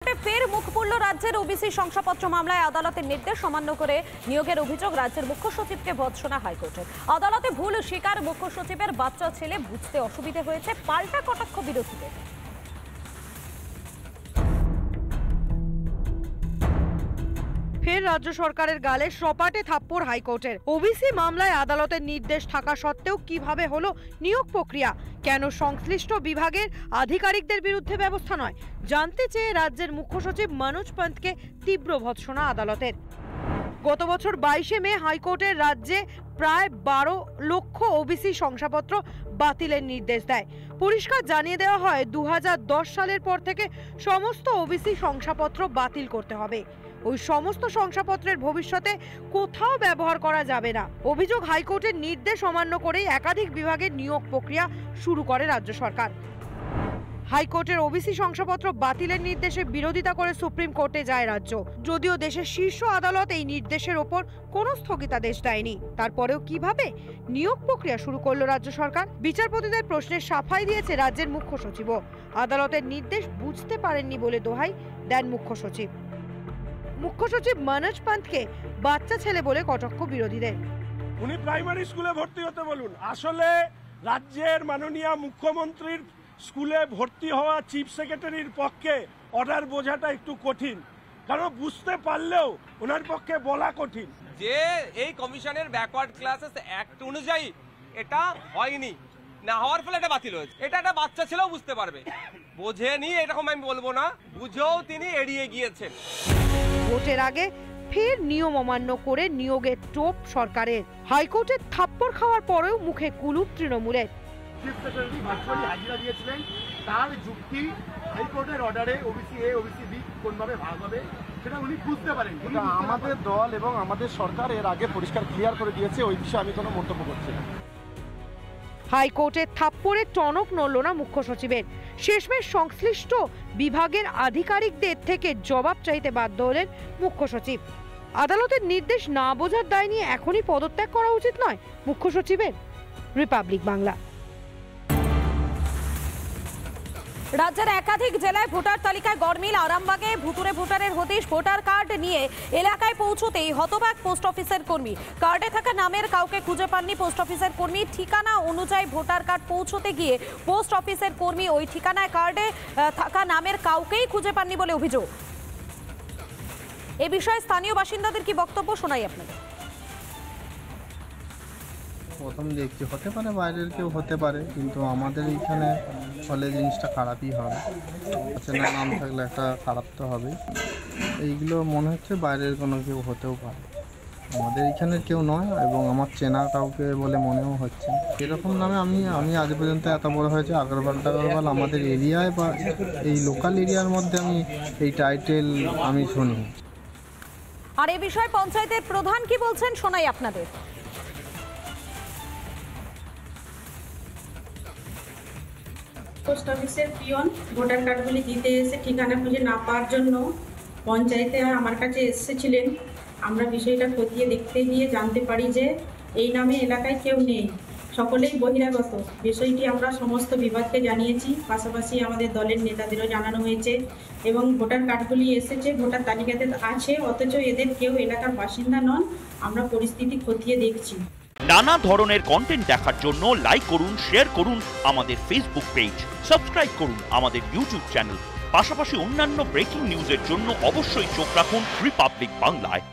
ফের মুখ পুড়ল রাজ্যের ওবিসি শংসাপত্র মামলায় আদালতের নির্দেশ অমান্য করে নিয়োগের অভিযোগ রাজ্যের মুখ্য সচিবকে ভর্ৎসনা হাইকোর্টের। আদালতে ভুল স্বীকার মুখ্য সচিবের বাচ্চা ছেলে বুঝতে অসুবিধে হয়েছে, পাল্টা কটাক্ষ বিরোধীদের। ফের রাজ্য সরকারের গালে সপাটে থাপ্পড় হাইকোর্টের। ওবিসি মামলায় আদালতের নির্দেশ থাকা সত্ত্বেও কিভাবে হলো নিয়োগ প্রক্রিয়া, কেন সংশ্লিষ্ট বিভাগের আধিকারিকদের বিরুদ্ধে ব্যবস্থা নয়, জানতে চেয়ে রাজ্যের মুখ্য সচিব মনোজ পন্তকে তীব্র ভর্ৎসনা আদালতের। গত বছর 22শে মে হাইকোর্টের রাজ্যে প্রায় 12 লক্ষ ওবিসি শংসাপত্র বাতিলের নির্দেশ দেয়। পরিষ্কার জানিয়ে দেওয়া হয় 2010 সালের পর থেকে সমস্ত ওবিসি শংসাপত্র বাতিল করতে হবে। ওই সমস্ত শংসাপত্রের ভবিষ্যতে কোথাও ব্যবহার করা যাবে না। অভিযোগ হাইকোর্টের নির্দেশ অমান্য করেই একাধিক বিভাগের নিয়োগ প্রক্রিয়া শুরু করে রাজ্য সরকার। হাইকোর্টের ওবিসি শংসাপত্র বাতিলের নির্দেশে বিরোধিতা করে সুপ্রিম কোর্টে যায় রাজ্য। যদিও দেশের শীর্ষ আদালত এই নির্দেশের ওপর কোনো স্থগিতাদেশ দেয়নি, তারপরেও কিভাবে নিয়োগ প্রক্রিয়া শুরু করলো রাজ্য সরকার? বিচারপতিদের প্রশ্নের সাফাই দিয়েছে রাজ্যের মুখ্য সচিবও। আদালতের নির্দেশ বুঝতে পারেননি বলে দোহাই দেন মুখ্য সচিব। মুখ্য সচিব মনোজ পন্তকে বাচ্চা ছেলে বলে কটাক্ষ বিরোধীদের। উনি প্রাইমারি স্কুলে ভর্তি হতে বলুন। আসলে রাজ্যের মাননীয় মুখ্যমন্ত্রীর স্কুলে ভর্তি হওয়া চিফ সেক্রেটারির পক্ষে অর্ডার বোঝাটা একটু কঠিন, কারণ বুঝতে পারলেও ওনার পক্ষে বলা কঠিন যে এই কমিশনের ব্যাকওয়ার্ড ক্লাসেস অ্যাক্ট অনুযায়ী এটা হয়নি, না হওয়ার ফলে এটা বাতিল হয়েছে। এটা একটা বাচ্চা ছেলেও বুঝতে পারবে, বোঝেনি এরকম আমি বলবো না, বুঝেও তিনি এড়িয়ে গিয়েছেন। ভোটের আগে ফের নিয়ম অমান্য করে নিয়োগের টোপ সরকারের। হাইকোর্টের থাপ্পড় খাওয়ার পরেও মুখে কুলুপ তৃণমূলের। চিফ সেক্রেটারি ভার্চুয়ালি হাজিরা দিয়েছিলেন, তার যুক্তি হাইকোর্টের অর্ডারে ওবিসি এ ওবিসি বি কোনভাবে ভাগ হবে সেটা উনি বুঝতে পারেন। আমাদের দল এবং আমাদের সরকার এর আগে পরিষ্কার ক্লিয়ার করে দিয়েছে, ওই বিষয়ে আমি কোনো মন্তব্য করছি না। হাইকোর্টের থাপ্পড়ে টনক নড়ল না মুখ্য সচিবের। শেষমেশ সংশ্লিষ্ট বিভাগের আধিকারিকদের থেকে জবাব চাইতে বাধ্য হলেন মুখ্য সচিব। আদালতের নির্দেশ না বোঝার দায় নিয়ে এখনই পদত্যাগ করা উচিত নয় মুখ্য সচিবের। রিপাবলিক বাংলা। রাজ্যের একাধিক জেলায় ভোটার তালিকায় গড়মিল। আরামবাগে ভুতুরে ভোটারের হদিশ। ভোটার কার্ড নিয়ে এলাকায় পৌঁছতেই হতবাক পোস্ট অফিসের কর্মী। কার্ডে থাকা নামের কাউকে খুঁজে পাননি পোস্ট অফিসের কর্মী। ঠিকানা অনুযায়ী ভোটার কার্ড পৌঁছতে গিয়ে পোস্ট অফিসের কর্মী ওই ঠিকানায় কার্ডে থাকা নামের কাউকেই খুঁজে পাননি বলে অভিযোগ। এ বিষয়ে স্থানীয় বাসিন্দাদের কি বক্তব্য শোনাই আপনাদের। প্রথম দেখছি হতে পারে বাইরের কেউ হতে পারে, কিন্তু আমাদের এইখানে হলে জিনিসটা খারাপই হবে। চেনা নাম থাকলে একটা খারাপ তো হবে। এইগুলো মনে হচ্ছে বাইরের কোনো কেউ হতেও পারে, আমাদের এইখানে কেউ নয় এবং আমার চেনা কাউকে বলে মনেও হচ্ছে। এরকম নামে আমি আজ পর্যন্ত এত বড় হয়েছে আগরওয়াল টাগরওয়াল আমাদের এরিয়ায় বা এই লোকাল এরিয়ার মধ্যে আমি এই টাইটেল আমি শুনি। আর এ বিষয়ে পঞ্চায়েতের প্রধান কি বলছেন শোনাই আপনাদের। পোস্ট অফিসের পিয়ন ভোটার কার্ডগুলি দিতে এসে ঠিকানা খুঁজে না পাওয়ার জন্য পঞ্চায়েতে আমার কাছে এসেছিলেন। আমরা বিষয়টা খতিয়ে দেখতে গিয়ে জানতে পারি যে এই নামে এলাকায় কেউ নেই, সকলেই বহিরাগত। বিষয়টি আমরা সমস্ত বিভাগকে জানিয়েছি, পাশাপাশি আমাদের দলের নেতাদেরও জানানো হয়েছে এবং ভোটার কার্ডগুলি এসেছে, ভোটার তালিকাতে আছে, অথচ এদের কেউ এলাকার বাসিন্দা নন। আমরা পরিস্থিতি খতিয়ে দেখছি। নানা ধরনের কন্টেন্ট দেখার জন্য লাইক করুন, শেয়ার করুন আমাদের ফেসবুক পেজ, সাবস্ক্রাইব করুন আমাদের ইউটিউব চ্যানেল। পাশাপাশি অন্যান্য ব্রেকিং নিউজের জন্য অবশ্যই চোখ রাখুন রিপাবলিক বাংলায়।